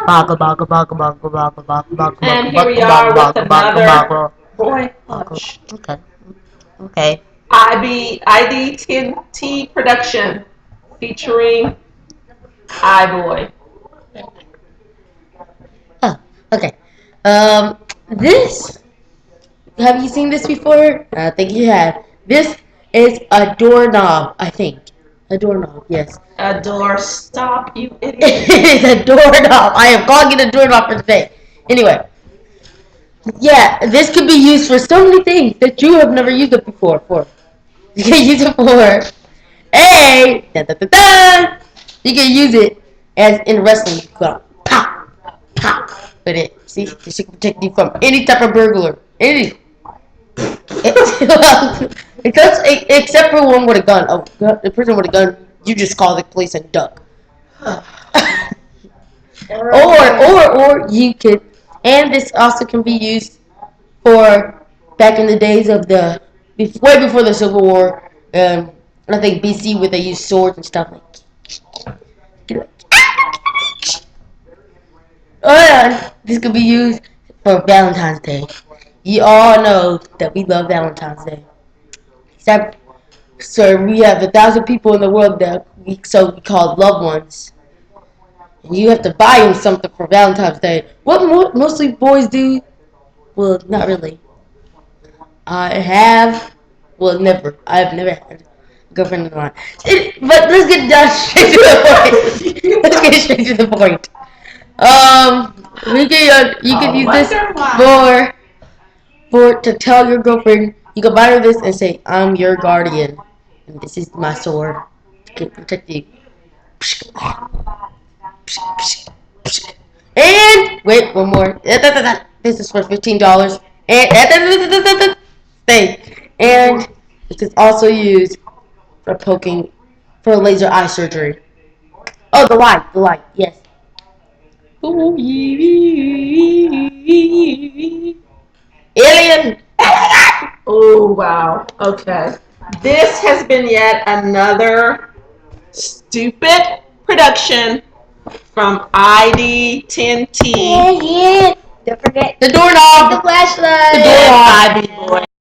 And here we are with another boy. Hush. Okay. Okay. ID10T production featuring iBoy. Oh, okay. This. Have you seen this before? I think you have. This is a doorknob, I think. A doorknob, yes. A door stop, you idiot. It is a doorknob. I am calling it a doorknob for today. Anyway, yeah, this could be used for so many things that you have never used it before. You can use it for A. Da, da, da, da. You can use it as in wrestling. You go pop, pop with it. See, this can protect you from any type of burglar. Any. Except for one with a gun. A person with a gun, you just call the police and duck. or you could, and this also can be used for back in the days of way before the Civil War. I think BC, where they used swords and stuff like. Oh yeah, this could be used for Valentine's Day. You all know that we love Valentine's Day. Except, so we have 1,000 people in the world that we call loved ones. And you have to buy them something for Valentine's Day. What mostly boys do? Well, not really. Never. I've never had a girlfriend of mine. But let's get down straight to the point. Let's get straight to the point. You can use this to tell your girlfriend. You can buy her this and say, "I'm your guardian, and this is my sword to protect you." And wait, one more. This is for $15. And and it is also used for poking for laser eye surgery. Oh, the light, yes. Alien! Oh, wow. Okay. This has been yet another stupid production from ID10T. Yeah. Don't forget The doorknob. the flashlight. The doorknob. IB Boy.